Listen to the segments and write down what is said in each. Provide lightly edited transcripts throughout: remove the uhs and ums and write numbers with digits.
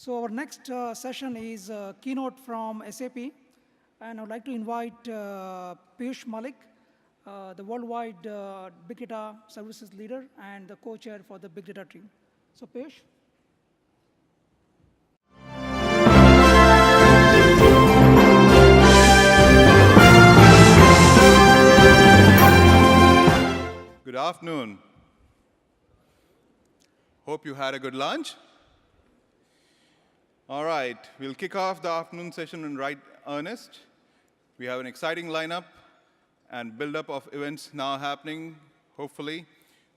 So our next session is a keynote from SAP, and I would like to invite Piyush Malik, the worldwide Big Data Services leader and the co-chair for the Big Data team. So Piyush. Good afternoon. Hope you had a good lunch. All right, we'll kick off the afternoon session in right earnest. We have an exciting lineup and build-up of events now happening. Hopefully,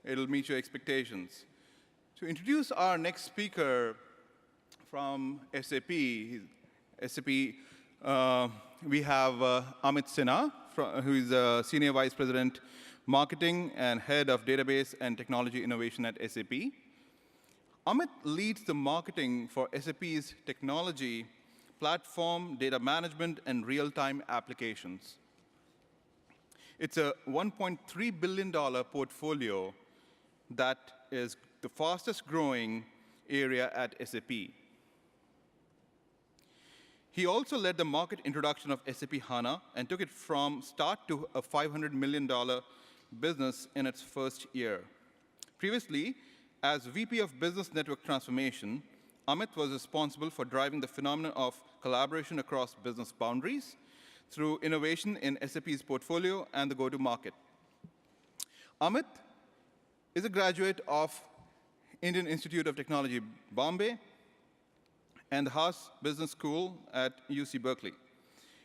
it'll meet your expectations. To introduce our next speaker from SAP, we have Amit Sinha, who is a Senior Vice President, Marketing and Head of Database and Technology Innovation at SAP. Amit leads the marketing for SAP's technology, platform, data management, and real-time applications. It's a $1.3 billion portfolio that is the fastest growing area at SAP. He also led the market introduction of SAP HANA and took it from start to a $500 million business in its first year. Previously, as VP of Business Network Transformation, Amit was responsible for driving the phenomenon of collaboration across business boundaries through innovation in SAP's portfolio and the go-to-market. Amit is a graduate of Indian Institute of Technology, Bombay, and the Haas Business School at UC Berkeley.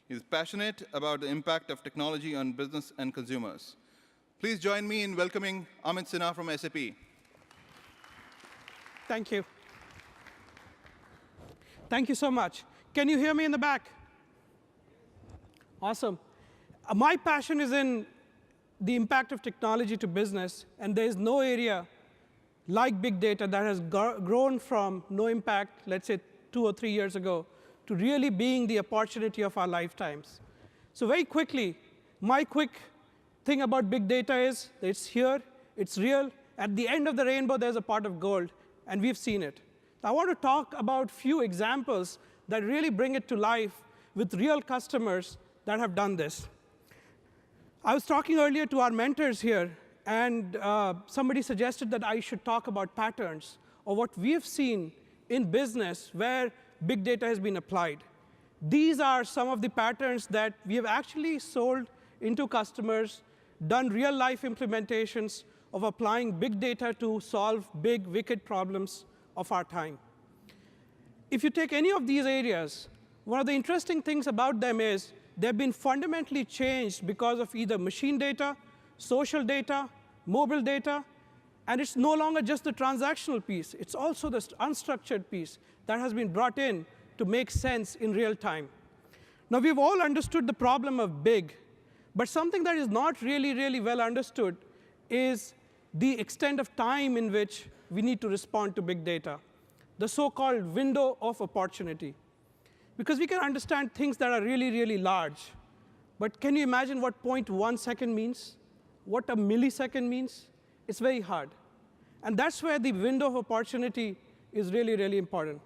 He's passionate about the impact of technology on business and consumers. Please join me in welcoming Amit Sinha from SAP. Thank you. Thank you so much. Can you hear me in the back? Awesome. My passion is in the impact of technology to business, and there is no area like big data that has grown from no impact, let's say 2 or 3 years ago, to really being the opportunity of our lifetimes. So very quickly, my quick thing about big data is that it's here, it's real. At the end of the rainbow, there's a pot of gold, and we've seen it. I want to talk about a few examples that really bring it to life with real customers that have done this. I was talking earlier to our mentors here, and somebody suggested that I should talk about patterns or what we have seen in business where big data has been applied. These are some of the patterns that we have actually sold into customers, done real-life implementations of applying big data to solve big, wicked problems of our time. If you take any of these areas, one of the interesting things about them is they've been fundamentally changed because of either machine data, social data, mobile data, and it's no longer just the transactional piece. It's also the unstructured piece that has been brought in to make sense in real time. Now, we've all understood the problem of big, but something that is not really well understood is the extent of time in which we need to respond to big data, the so-called window of opportunity. Because we can understand things that are really large, but can you imagine what 0.1 second means? What a millisecond means? It's very hard. And that's where the window of opportunity is really important.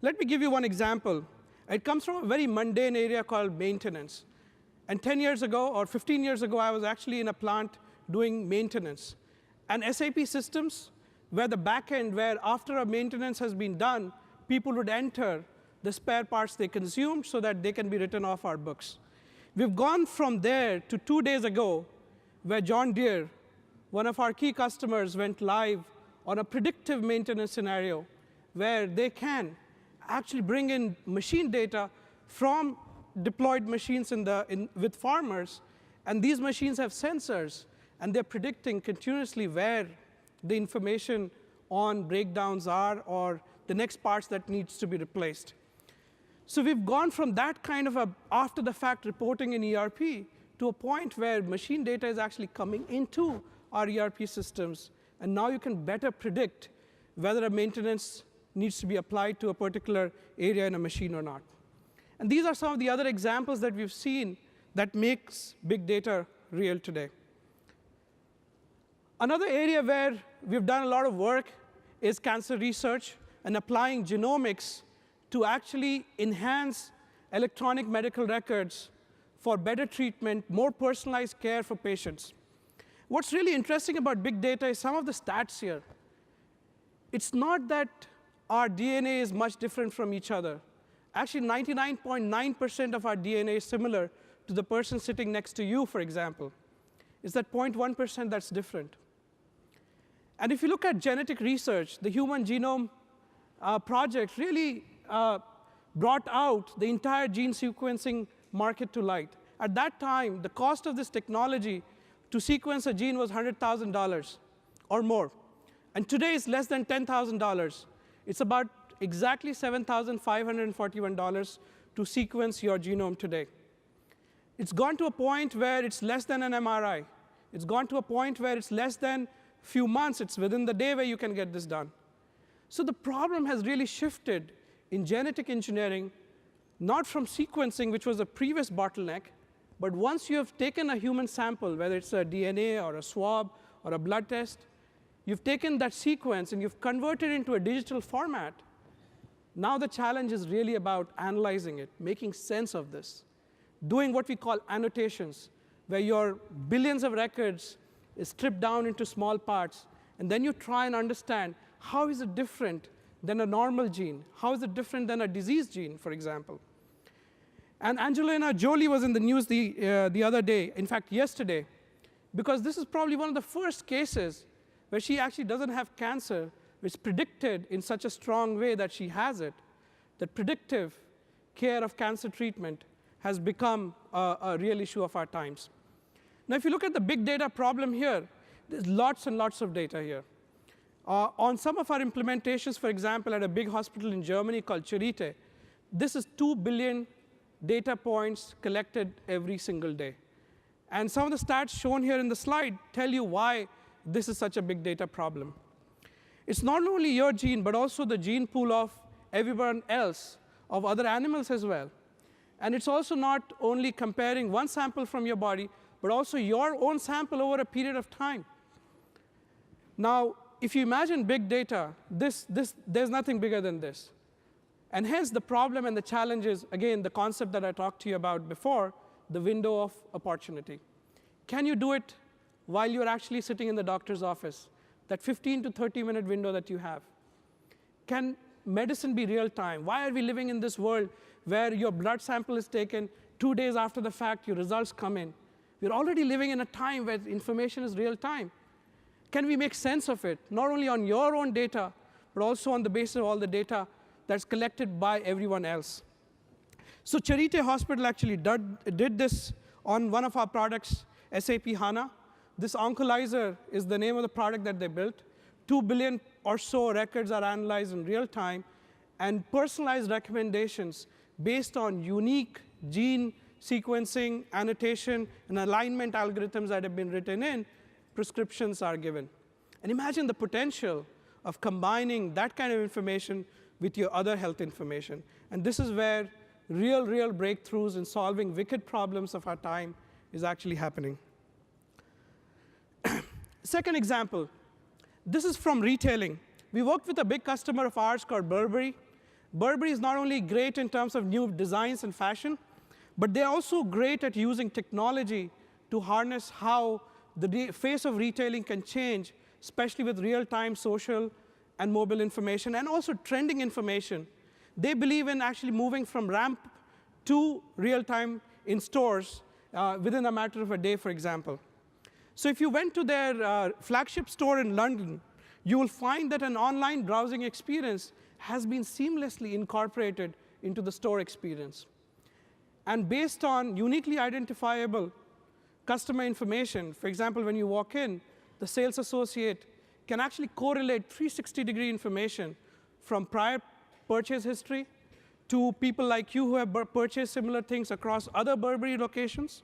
Let me give you one example. It comes from a very mundane area called maintenance. And 10 years ago, or 15 years ago, I was actually in a plant doing maintenance. And SAP systems where the back end, where after a maintenance has been done, people would enter the spare parts they consumed so that they can be written off our books. We've gone from there to 2 days ago, where John Deere, one of our key customers, went live on a predictive maintenance scenario where they can actually bring in machine data from deployed machines with farmers, and these machines have sensors, and they're predicting continuously where the information on breakdowns are or the next parts that needs to be replaced. So we've gone from that kind of after-the-fact reporting in ERP to a point where machine data is actually coming into our ERP systems, and now you can better predict whether a maintenance needs to be applied to a particular area in a machine or not. And these are some of the other examples that we've seen that makes big data real today. Another area where we've done a lot of work is cancer research and applying genomics to actually enhance electronic medical records for better treatment, more personalized care for patients. What's really interesting about big data is some of the stats here. It's not that our DNA is much different from each other. Actually, 99.9% of our DNA is similar to the person sitting next to you, for example. It's that 0.1% that's different. And if you look at genetic research, the Human Genome Project really brought out the entire gene sequencing market to light. At that time, the cost of this technology to sequence a gene was $100,000 or more. And today, it's less than $10,000. It's about exactly $7,541 to sequence your genome today. It's gone to a point where it's less than an MRI. It's gone to a point where it's less than a few months. It's within the day where you can get this done. So the problem has really shifted in genetic engineering, not from sequencing, which was a previous bottleneck, but once you have taken a human sample, whether it's a DNA or a swab or a blood test, you've taken that sequence and you've converted it into a digital format. Now the challenge is really about analyzing it, making sense of this, doing what we call annotations, where your billions of records is stripped down into small parts, and then you try and understand how is it different than a normal gene? How is it different than a disease gene, for example? And Angelina Jolie was in the news the other day, in fact, yesterday, because this is probably one of the first cases where she actually doesn't have cancer, which predicted in such a strong way that she has it, that predictive care of cancer treatment has become a real issue of our times. Now, if you look at the big data problem here, there's lots and lots of data here. On some of our implementations, for example, at a big hospital in Germany called Charité, this is 2 billion data points collected every single day. And some of the stats shown here in the slide tell you why this is such a big data problem. It's not only your gene, but also the gene pool of everyone else, of other animals as well. And it's also not only comparing one sample from your body, but also your own sample over a period of time. Now, if you imagine big data, there's nothing bigger than this. And hence, the problem and the challenge is, again, the concept that I talked to you about before, the window of opportunity. Can you do it while you're actually sitting in the doctor's office, that 15 to 30-minute window that you have? Can medicine be real time? Why are we living in this world where your blood sample is taken 2 days after the fact, your results come in? We're already living in a time where information is real time. Can we make sense of it, not only on your own data, but also on the basis of all the data that's collected by everyone else? So Charité Hospital actually did this on one of our products, SAP HANA. This Oncolizer is the name of the product that they built. 2 billion or so records are analyzed in real time, and personalized recommendations based on unique gene sequencing, annotation, and alignment algorithms that have been written in, prescriptions are given. And imagine the potential of combining that kind of information with your other health information. And this is where real breakthroughs in solving wicked problems of our time is actually happening. Second example, this is from retailing. We worked with a big customer of ours called Burberry. Burberry is not only great in terms of new designs and fashion, but they're also great at using technology to harness how the face of retailing can change, especially with real-time social and mobile information, and also trending information. They believe in actually moving from ramp to real-time in stores within a matter of a day, for example. So if you went to their flagship store in London, you will find that an online browsing experience has been seamlessly incorporated into the store experience. And based on uniquely identifiable customer information, for example, when you walk in, the sales associate can actually correlate 360-degree information from prior purchase history to people like you who have purchased similar things across other Burberry locations.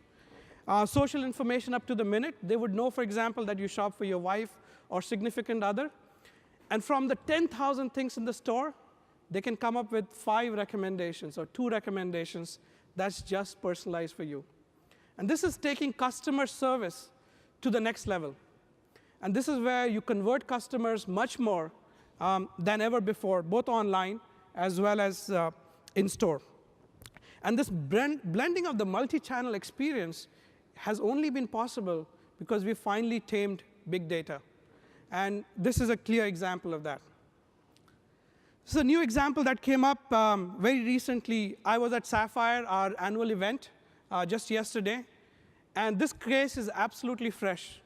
Social information up to the minute. They would know, for example, that you shop for your wife or significant other. And from the 10,000 things in the store, they can come up with 5 recommendations or 2 recommendations that's just personalized for you. And this is taking customer service to the next level. And this is where you convert customers much more than ever before, both online as well as in-store. And this blending of the multi-channel experience has only been possible because we finally tamed big data. And this is a clear example of that. This is a new example that came up very recently. I was at Sapphire, our annual event, just yesterday. And this case is absolutely fresh.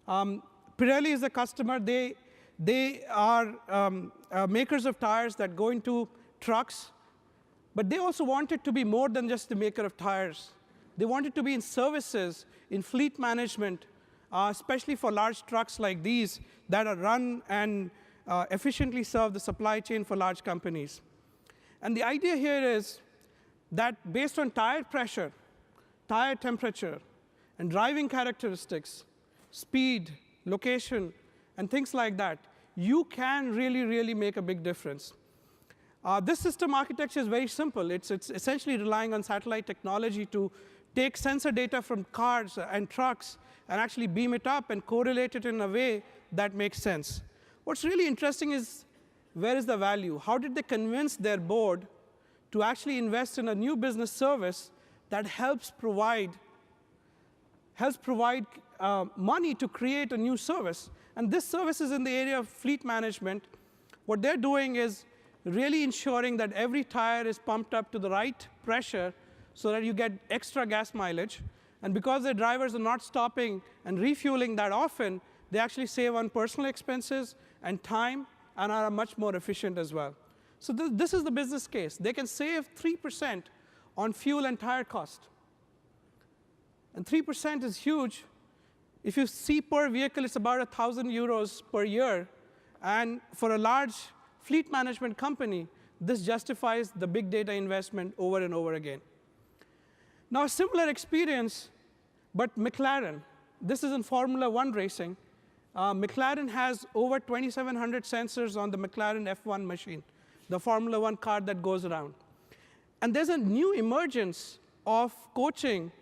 Pirelli is the customer. They are makers of tires that go into trucks. But they also wanted to be more than just the maker of tires. They wanted to be in services, in fleet management, especially for large trucks like these that are run and efficiently serve the supply chain for large companies. And the idea here is that based on tire pressure, tire temperature, and driving characteristics, speed, location, and things like that, you can really, really make a big difference. This system architecture is very simple. It's essentially relying on satellite technology to take sensor data from cars and trucks and actually beam it up and correlate it in a way that makes sense. What's really interesting is, where is the value? How did they convince their board to actually invest in a new business service that helps provide money to create a new service? And this service is in the area of fleet management. What they're doing is really ensuring that every tire is pumped up to the right pressure so that you get extra gas mileage. And because their drivers are not stopping and refueling that often, they actually save on personal expenses and time and are much more efficient as well. So this is the business case. They can save 3% on fuel and tire cost. And 3% is huge. If you see per vehicle, it's about 1,000 euros per year. And for a large fleet management company, this justifies the big data investment over and over again. Now, a similar experience, but McLaren. This is in Formula 1 racing. McLaren has over 2,700 sensors on the McLaren F1 machine, the Formula 1 car that goes around. And there's a new emergence of coaching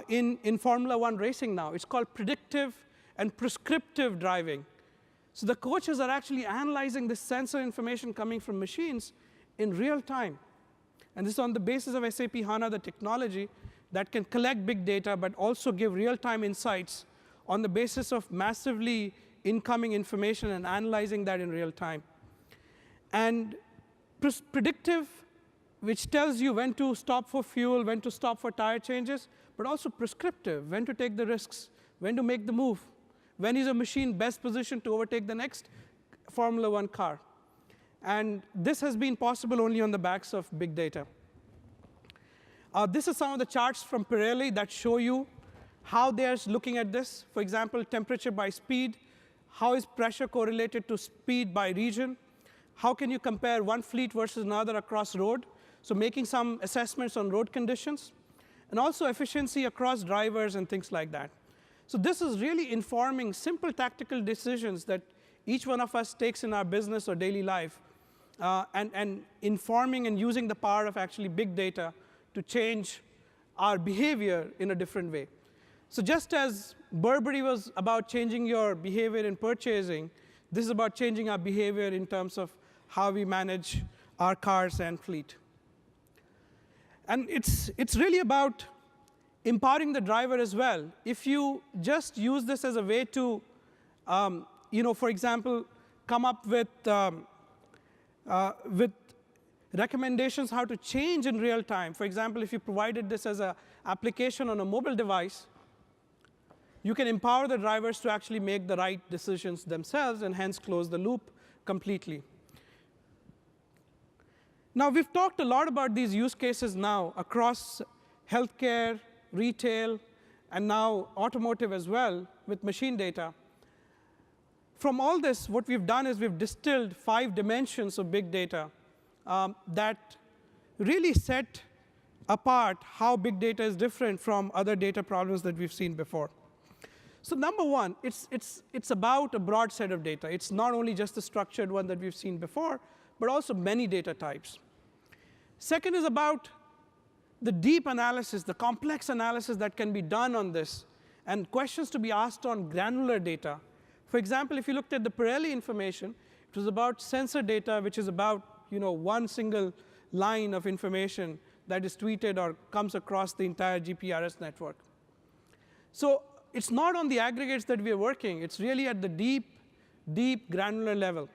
in Formula 1 racing now. It's called predictive and prescriptive driving. So the coaches are actually analyzing the sensor information coming from machines in real time. And this is on the basis of SAP HANA, the technology that can collect big data, but also give real-time insights on the basis of massively incoming information and analyzing that in real time. And predictive, which tells you when to stop for fuel, when to stop for tire changes, but also prescriptive, when to take the risks, when to make the move, when is a machine best positioned to overtake the next Formula 1 car. And this has been possible only on the backs of big data. This is some of the charts from Pirelli that show you how they are looking at this. For example, temperature by speed. How is pressure correlated to speed by region? How can you compare one fleet versus another across road? So making some assessments on road conditions. And also efficiency across drivers and things like that. So this is really informing simple tactical decisions that each one of us takes in our business or daily life, and informing and using the power of actually big data to change our behavior in a different way. So just as Burberry was about changing your behavior in purchasing, this is about changing our behavior in terms of how we manage our cars and fleet. And it's really about empowering the driver as well. If you just use this as a way to, for example, come up with recommendations how to change in real time. For example, if you provided this as an application on a mobile device, you can empower the drivers to actually make the right decisions themselves and hence close the loop completely. Now, we've talked a lot about these use cases now across healthcare, retail, and now automotive as well with machine data. From all this, what we've done is we've distilled 5 dimensions of big data that really set apart how big data is different from other data problems that we've seen before. So number one, it's about a broad set of data. It's not only just the structured one that we've seen before, but also many data types. Second is about the deep analysis, the complex analysis that can be done on this, and questions to be asked on granular data. For example, if you looked at the Pirelli information, it was about sensor data, which is about one single line of information that is tweeted or comes across the entire GPRS network. So it's not on the aggregates that we are working. It's really at the deep, deep granular level.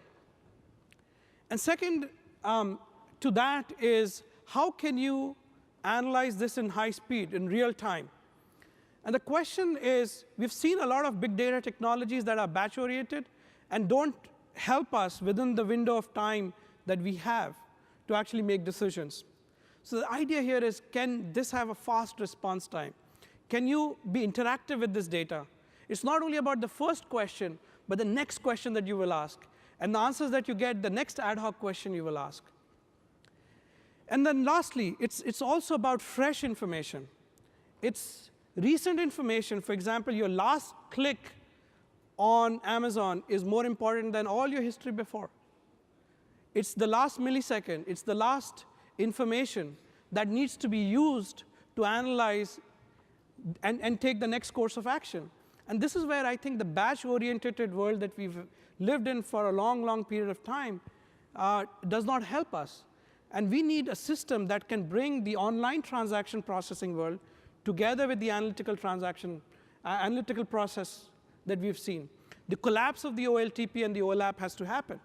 And second to that is, how can you analyze this in high speed, in real time? And the question is, we've seen a lot of big data technologies that are batch-oriented and don't help us within the window of time that we have to actually make decisions. So the idea here is, can this have a fast response time? Can you be interactive with this data? It's not only about the first question, but the next question that you will ask. And the answers that you get, the next ad hoc question you will ask. And then lastly, it's also about fresh information. It's recent information. For example, your last click on Amazon is more important than all your history before. It's the last millisecond. It's the last information that needs to be used to analyze and take the next course of action. And this is where I think the batch-oriented world that we've lived in for a long, long period of time does not help us. And we need a system that can bring the online transaction processing world together with the analytical process that we've seen. The collapse of the OLTP and the OLAP has to happen.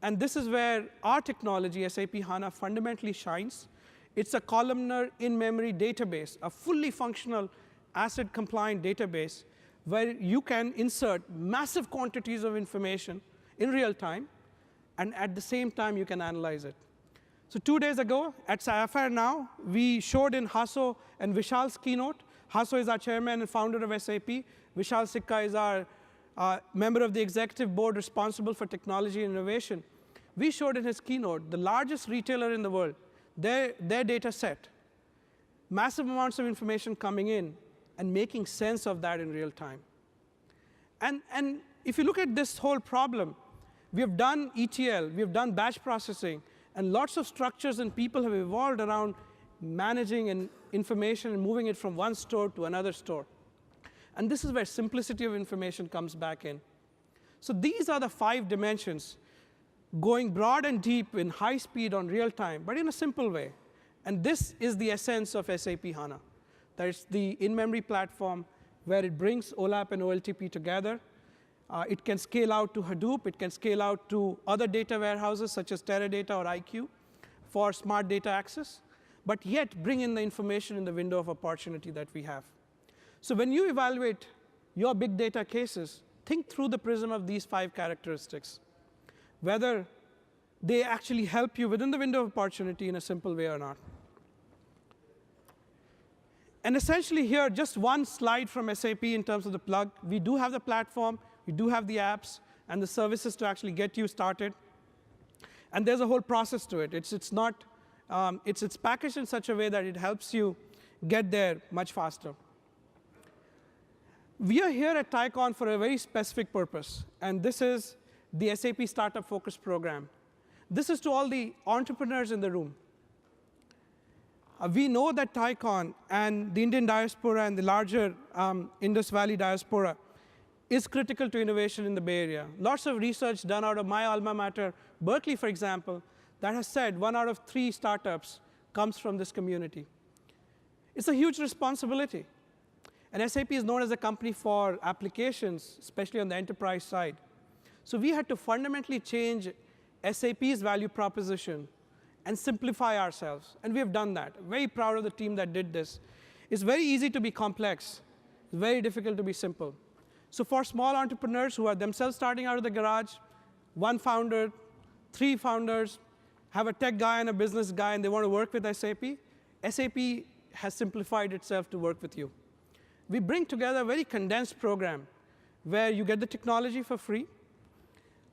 And this is where our technology, SAP HANA, fundamentally shines. It's a columnar in-memory database, a fully functional ACID-compliant database where you can insert massive quantities of information in real time, and at the same time, you can analyze it. So 2 days ago, at Sapphire Now, we showed in Hasso and Vishal's keynote. Hasso is our chairman and founder of SAP. Vishal Sikka is our member of the executive board responsible for technology and innovation. We showed in his keynote the largest retailer in the world, their data set, massive amounts of information coming in, and making sense of that in real time. And if you look at this whole problem, we have done ETL, we have done batch processing, and lots of structures and people have evolved around managing information and moving it from one store to another store. And this is where simplicity of information comes back in. So these are the 5 dimensions, going broad and deep in high speed on real time, but in a simple way. And this is the essence of SAP HANA. There's the in-memory platform where it brings OLAP and OLTP together. It can scale out to Hadoop. It can scale out to other data warehouses, such as Teradata or IQ, for smart data access, but yet bring in the information in the window of opportunity that we have. So when you evaluate your big data cases, think through the prism of these 5 characteristics, whether they actually help you within the window of opportunity in a simple way or not. And essentially here, just one slide from SAP in terms of the plug. We do have the platform. We do have the apps and the services to actually get you started. And there's a whole process to it. It's packaged in such a way that it helps you get there much faster. We are here at TiEcon for a very specific purpose. And this is the SAP Startup Focus Program. This is to all the entrepreneurs in the room. We know that TiEcon and the Indian diaspora and the larger Indus Valley diaspora is critical to innovation in the Bay Area. Lots of research done out of my alma mater, Berkeley, for example, that has said 1 out of 3 startups comes from this community. It's a huge responsibility. And SAP is known as a company for applications, especially on the enterprise side. So we had to fundamentally change SAP's value proposition and simplify ourselves. And we have done that. Very proud of the team that did this. It's very easy to be complex. It's very difficult to be simple. So for small entrepreneurs who are themselves starting out of the garage, 1 founder, 3 founders, have a tech guy and a business guy, and they want to work with SAP, SAP has simplified itself to work with you. We bring together a very condensed program where you get the technology for free.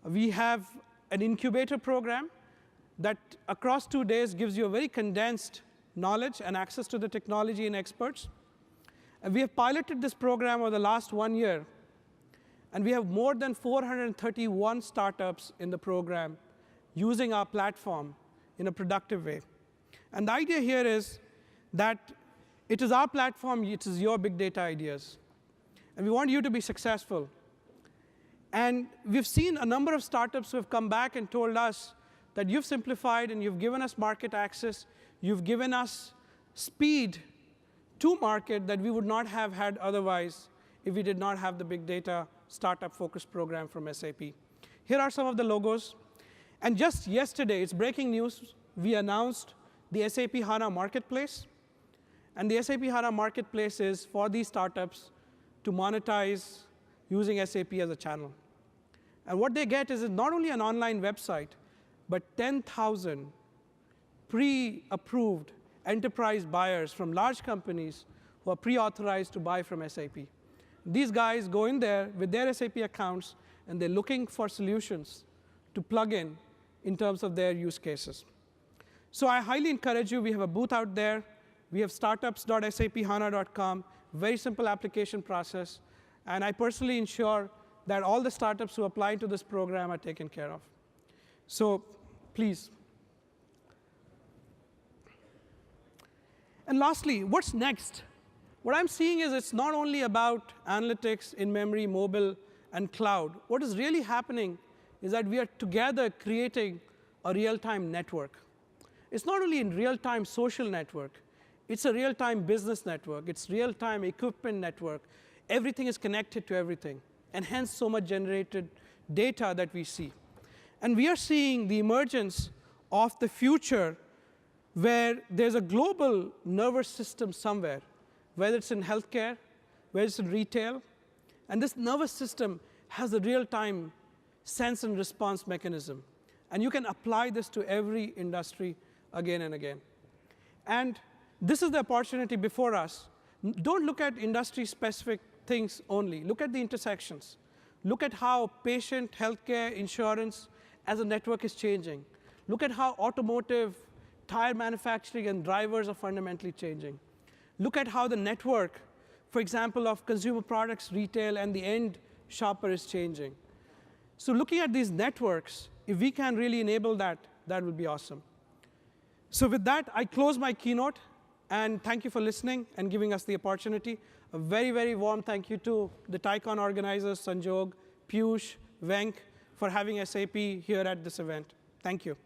We have an incubator program that across 2 days gives you a very condensed knowledge and access to the technology and experts. And we have piloted this program over the last 1 year. And we have more than 431 startups in the program using our platform in a productive way. And the idea here is that it is our platform, it is your big data ideas. And we want you to be successful. And we've seen a number of startups who have come back and told us that you've simplified and you've given us market access. You've given us speed to market that we would not have had otherwise if we did not have the big data startup focus program from SAP. Here are some of the logos. And just yesterday, it's breaking news, we announced the SAP HANA Marketplace. And the SAP HANA Marketplace is for these startups to monetize using SAP as a channel. And what they get is not only an online website, but 10,000 pre-approved enterprise buyers from large companies who are pre-authorized to buy from SAP. These guys go in there with their SAP accounts, and they're looking for solutions to plug in terms of their use cases. So I highly encourage you. We have a booth out there. We have startups.saphana.com, very simple application process. And I personally ensure that all the startups who apply to this program are taken care of. So please. And lastly, what's next? What I'm seeing is it's not only about analytics, in-memory, mobile, and cloud. What is really happening is that we are together creating a real-time network. It's not only a real-time social network. It's a real-time business network. It's real-time equipment network. Everything is connected to everything, and hence so much generated data that we see. And we are seeing the emergence of the future where there's a global nervous system somewhere, whether it's in healthcare, whether it's in retail. And this nervous system has a real-time sense and response mechanism. And you can apply this to every industry again and again. And this is the opportunity before us. Don't look at industry-specific things only. Look at the intersections. Look at how patient, healthcare, insurance as a network is changing. Look at how automotive, tire manufacturing, and drivers are fundamentally changing. Look at how the network, for example, of consumer products, retail, and the end shopper is changing. So looking at these networks, if we can really enable that, that would be awesome. So with that, I close my keynote. And thank you for listening and giving us the opportunity. A very, very warm thank you to the TiEcon organizers, Sanjog, Piyush, Venk, for having SAP here at this event. Thank you.